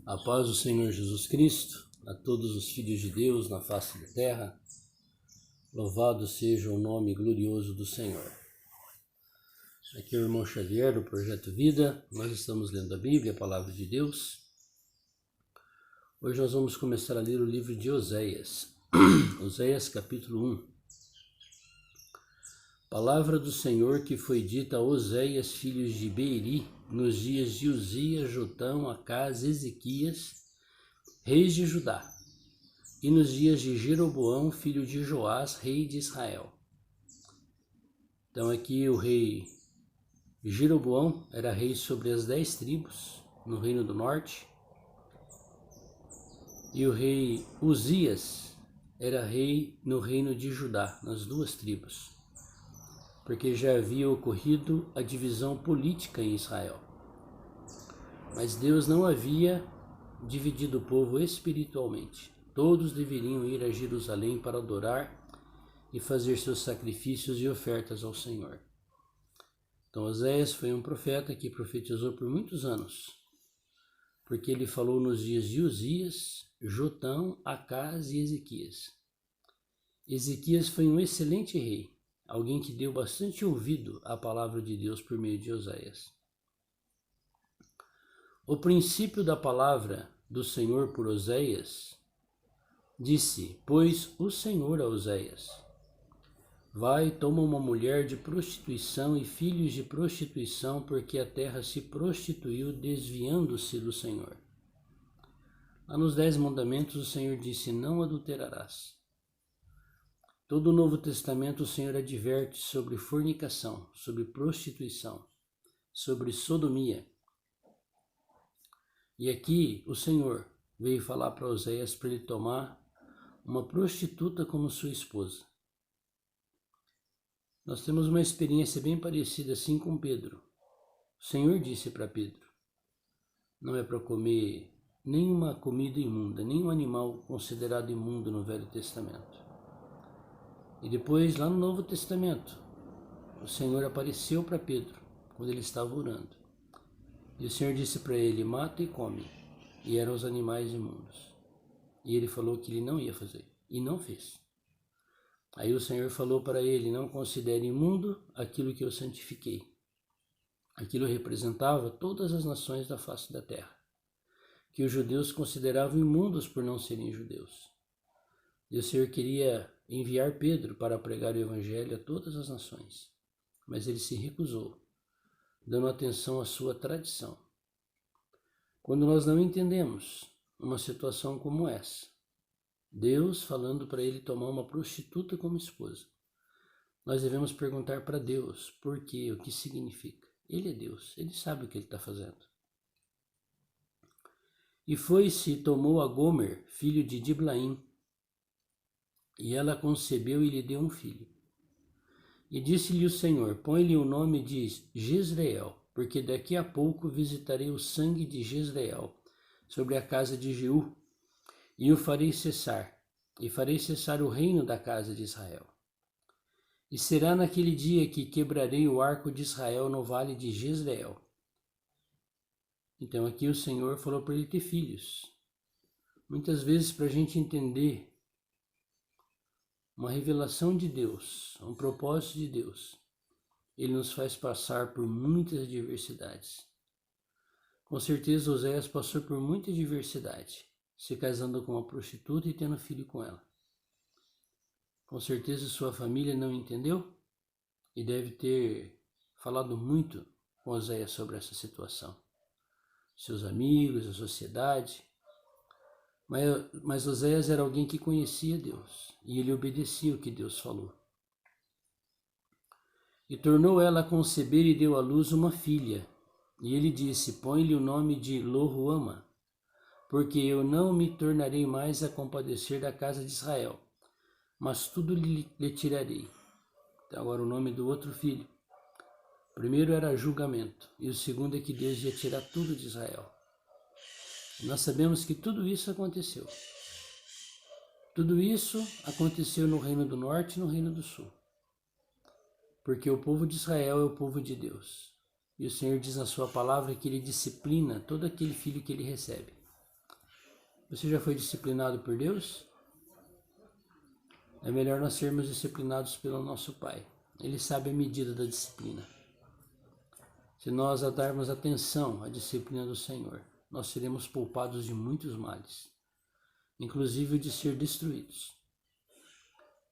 A paz do Senhor Jesus Cristo, a todos os filhos de Deus na face da terra, louvado seja o nome glorioso do Senhor. Aqui é o irmão Xavier do Projeto Vida, nós estamos lendo a Bíblia, a Palavra de Deus. Hoje nós vamos começar a ler o livro de Oséias, Oséias capítulo 1. Palavra do Senhor que foi dita a Oséias, filhos de Beeri, nos dias de Uzias, Jotão, Acás, Ezequias, reis de Judá, e nos dias de Jeroboão, filho de Joás, rei de Israel. Então aqui o rei Jeroboão era rei sobre as 10 tribos no reino do norte, e o rei Uzias era rei no reino de Judá, nas 2 tribos, porque já havia ocorrido a divisão política em Israel. Mas Deus não havia dividido o povo espiritualmente. Todos deveriam ir a Jerusalém para adorar e fazer seus sacrifícios e ofertas ao Senhor. Então Oséias foi um profeta que profetizou por muitos anos, porque ele falou nos dias de Uzias, Jotão, Acás e Ezequias. Ezequias foi um excelente rei, alguém que deu bastante ouvido à palavra de Deus por meio de Oséias. O princípio da palavra do Senhor por Oséias disse: Pois o Senhor a Oséias: Vai, toma uma mulher de prostituição e filhos de prostituição, porque a terra se prostituiu, desviando-se do Senhor. Lá nos 10 mandamentos o Senhor disse: Não adulterarás. Todo o Novo Testamento o Senhor adverte sobre fornicação, sobre prostituição, sobre sodomia. E aqui o Senhor veio falar para Oséias para ele tomar uma prostituta como sua esposa. Nós temos uma experiência bem parecida assim com Pedro. O Senhor disse para Pedro: não é para comer nenhuma comida imunda, nenhum animal considerado imundo no Velho Testamento. E depois, lá no Novo Testamento, o Senhor apareceu para Pedro quando ele estava orando. E o Senhor disse para ele: mata e come. E eram os animais imundos. E ele falou que ele não ia fazer. E não fez. Aí o Senhor falou para ele: não considere imundo aquilo que eu santifiquei. Aquilo representava todas as nações da face da terra, que os judeus consideravam imundos por não serem judeus. E o Senhor queria enviar Pedro para pregar o evangelho a todas as nações. Mas ele se recusou, dando atenção à sua tradição. Quando nós não entendemos uma situação como essa, Deus falando para ele tomar uma prostituta como esposa, nós devemos perguntar para Deus por quê, o que significa. Ele é Deus, ele sabe o que ele está fazendo. E foi-se e tomou a Gomer, filho de Diblaim, e ela concebeu e lhe deu um filho. E disse-lhe o Senhor: põe-lhe o nome de Jezreel, porque daqui a pouco visitarei o sangue de Jezreel sobre a casa de Jeú, e o farei cessar, e farei cessar o reino da casa de Israel. E será naquele dia que quebrarei o arco de Israel no vale de Jezreel. Então aqui o Senhor falou para ele ter filhos. Muitas vezes, para a gente entender uma revelação de Deus, um propósito de Deus, ele nos faz passar por muitas adversidades. Com certeza Oséias passou por muita adversidade, se casando com uma prostituta e tendo filho com ela. Com certeza sua família não entendeu e deve ter falado muito com Oséias sobre essa situação. Seus amigos, a sociedade. Mas Oséias era alguém que conhecia Deus e ele obedecia o que Deus falou. E tornou ela a conceber e deu à luz uma filha. E ele disse: põe-lhe o nome de Lo-ruama, porque eu não me tornarei mais a compadecer da casa de Israel, mas tudo lhe tirarei. Então agora o nome do outro filho. O primeiro era julgamento, e o segundo é que Deus ia tirar tudo de Israel. Nós sabemos que tudo isso aconteceu. Tudo isso aconteceu no Reino do Norte e no Reino do Sul. Porque o povo de Israel é o povo de Deus. E o Senhor diz na sua palavra que ele disciplina todo aquele filho que ele recebe. Você já foi disciplinado por Deus? É melhor nós sermos disciplinados pelo nosso Pai. Ele sabe a medida da disciplina. Se nós darmos atenção à disciplina do Senhor, nós seremos poupados de muitos males, inclusive de ser destruídos.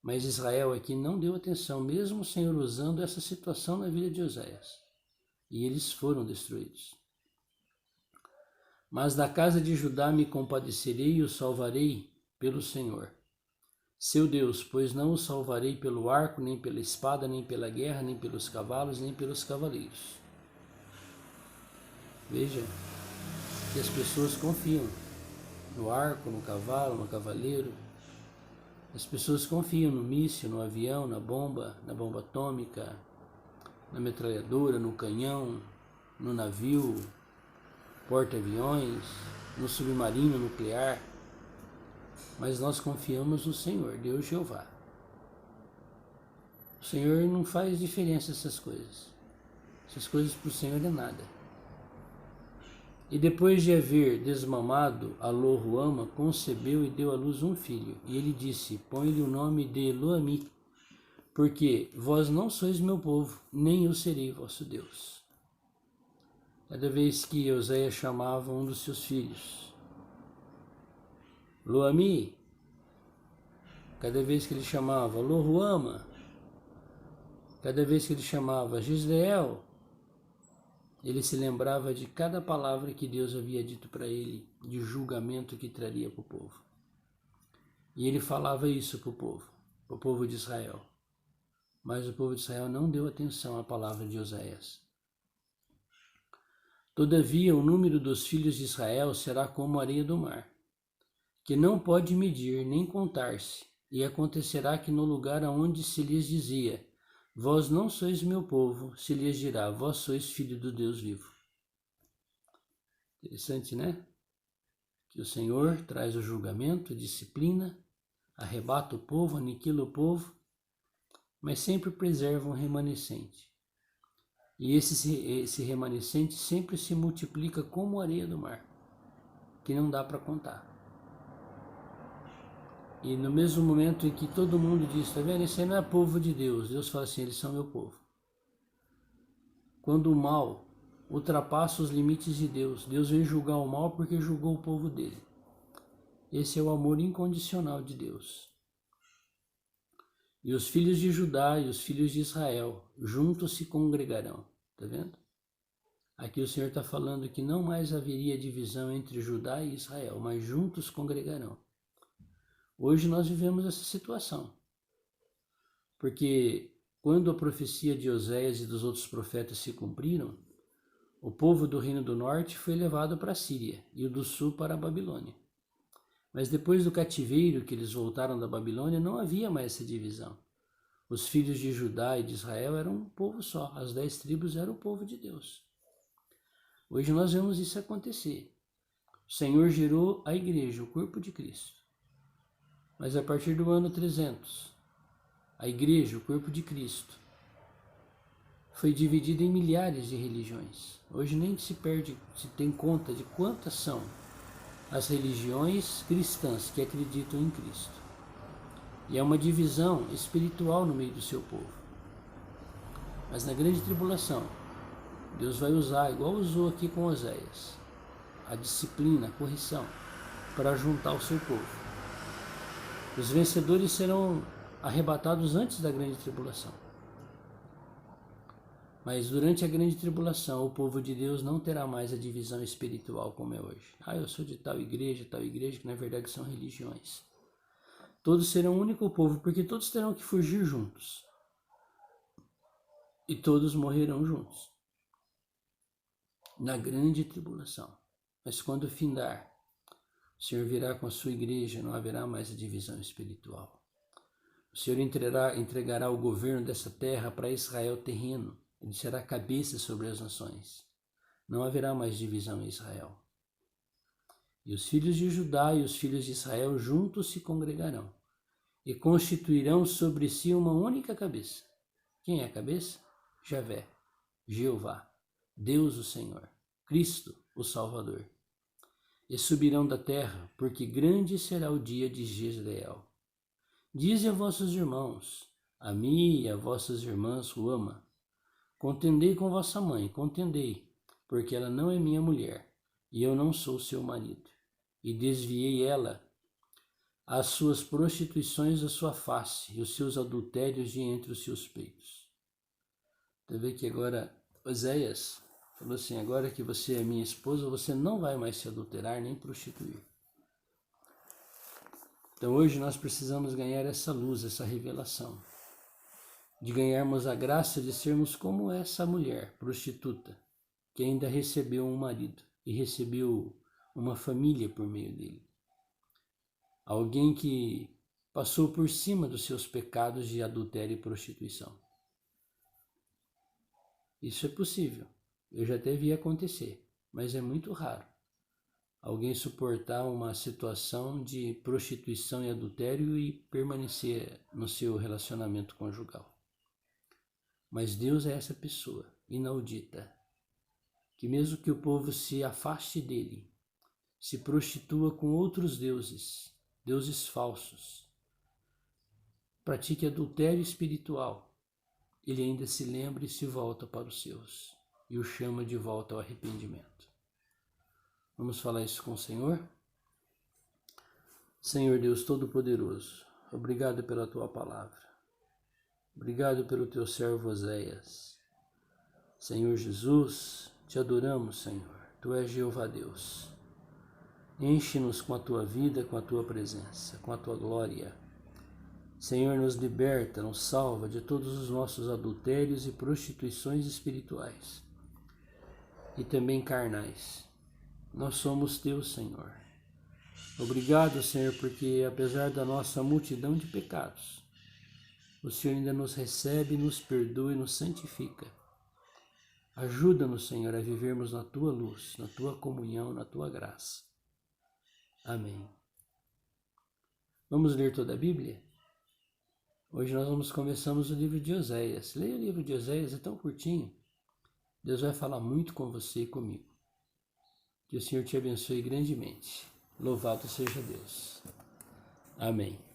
Mas Israel aqui não deu atenção, mesmo o Senhor usando essa situação na vida de Oséias. E eles foram destruídos. Mas da casa de Judá me compadecerei e o salvarei pelo Senhor, seu Deus, pois não o salvarei pelo arco, nem pela espada, nem pela guerra, nem pelos cavalos, nem pelos cavaleiros. Veja que as pessoas confiam no arco, no cavalo, no cavaleiro. As pessoas confiam no míssil, no avião, na bomba atômica, na metralhadora, no canhão, no navio, porta-aviões, no submarino nuclear. Mas nós confiamos no Senhor, Deus Jeová. O Senhor não faz diferença essas coisas. Essas coisas para o Senhor é nada. E depois de haver desmamado, a Lo-Ruama concebeu e deu à luz um filho. E ele disse, põe-lhe o nome de Lo-Ami, porque vós não sois meu povo, nem eu serei vosso Deus. Cada vez que Oséias chamava um dos seus filhos, Lo-Ami, cada vez que ele chamava Lo-Ruama, cada vez que ele chamava Gisrael, ele se lembrava de cada palavra que Deus havia dito para ele, de julgamento que traria para o povo. E ele falava isso para o povo de Israel. Mas o povo de Israel não deu atenção à palavra de Oséias. Todavia, o número dos filhos de Israel será como a areia do mar, que não pode medir nem contar-se, e acontecerá que no lugar aonde se lhes dizia, vós não sois meu povo, se lhes dirá, vós sois filho do Deus vivo. Interessante, né? Que o Senhor traz o julgamento, disciplina, arrebata o povo, aniquila o povo, mas sempre preserva um remanescente. E esse remanescente sempre se multiplica como a areia do mar, que não dá para contar. E no mesmo momento em que todo mundo diz, tá vendo, esse aí não é povo de Deus, Deus fala assim, eles são meu povo. Quando o mal ultrapassa os limites de Deus, Deus vem julgar o mal porque julgou o povo dele. Esse é o amor incondicional de Deus. E os filhos de Judá e os filhos de Israel juntos se congregarão. Tá vendo? Aqui o Senhor está falando que não mais haveria divisão entre Judá e Israel, mas juntos congregarão. Hoje nós vivemos essa situação, porque quando a profecia de Oséias e dos outros profetas se cumpriram, o povo do reino do norte foi levado para a Síria e o do sul para a Babilônia. Mas depois do cativeiro que eles voltaram da Babilônia, não havia mais essa divisão. Os filhos de Judá e de Israel eram um povo só, as 10 tribos eram o povo de Deus. Hoje nós vemos isso acontecer. O Senhor gerou a igreja, o corpo de Cristo. Mas a partir do ano 300, a igreja, o corpo de Cristo, foi dividida em milhares de religiões. Hoje nem se tem conta de quantas são as religiões cristãs que acreditam em Cristo. E é uma divisão espiritual no meio do seu povo. Mas na grande tribulação, Deus vai usar, igual usou aqui com Oséias, a disciplina, a correção, para juntar o seu povo. Os vencedores serão arrebatados antes da grande tribulação. Mas durante a grande tribulação, o povo de Deus não terá mais a divisão espiritual como é hoje. Eu sou de tal igreja, que na verdade são religiões. Todos serão um único povo, porque todos terão que fugir juntos. E todos morrerão juntos. Na grande tribulação. Mas quando findar, o Senhor virá com a sua igreja, não haverá mais a divisão espiritual. O Senhor entregará o governo dessa terra para Israel terreno. Ele será cabeça sobre as nações. Não haverá mais divisão em Israel. E os filhos de Judá e os filhos de Israel juntos se congregarão e constituirão sobre si uma única cabeça. Quem é a cabeça? Javé, Jeová, Deus o Senhor, Cristo o Salvador. e subirão da terra, porque grande será o dia de Jezreel. Dize a vossos irmãos, a mim e a vossas irmãs Ruama, contendei com vossa mãe, contendei, porque ela não é minha mulher, e eu não sou seu marido. E desviei ela as suas prostituições da sua face, e os seus adultérios de entre os seus peitos. Você vê que agora Oséias falou assim, agora que você é minha esposa, você não vai mais se adulterar nem prostituir. Então hoje nós precisamos ganhar essa luz, essa revelação, de ganharmos a graça de sermos como essa mulher prostituta, que ainda recebeu um marido e recebeu uma família por meio dele. Alguém que passou por cima dos seus pecados de adultério e prostituição. Isso é possível, eu já até vi acontecer, mas é muito raro alguém suportar uma situação de prostituição e adultério e permanecer no seu relacionamento conjugal. Mas Deus é essa pessoa inaudita, que mesmo que o povo se afaste dele, se prostitua com outros deuses, deuses falsos, pratique adultério espiritual, ele ainda se lembra e se volta para os seus e o chama de volta ao arrependimento. Vamos falar isso com o Senhor? Senhor Deus Todo-Poderoso, obrigado pela tua palavra. Obrigado pelo teu servo Oséias. Senhor Jesus, te adoramos, Senhor. Tu és Jeová Deus. Enche-nos com a tua vida, com a tua presença, com a tua glória. Senhor, nos liberta, nos salva de todos os nossos adultérios e prostituições espirituais e também carnais. Nós somos teus, Senhor. Obrigado, Senhor, porque apesar da nossa multidão de pecados, o Senhor ainda nos recebe, nos perdoa e nos santifica. Ajuda-nos, Senhor, a vivermos na tua luz, na tua comunhão, na tua graça. Amém. Vamos ler toda a Bíblia? Hoje nós começamos o livro de Oséias. Leia o livro de Oséias, é tão curtinho. Deus vai falar muito com você e comigo. Que o Senhor te abençoe grandemente. Louvado seja Deus. Amém.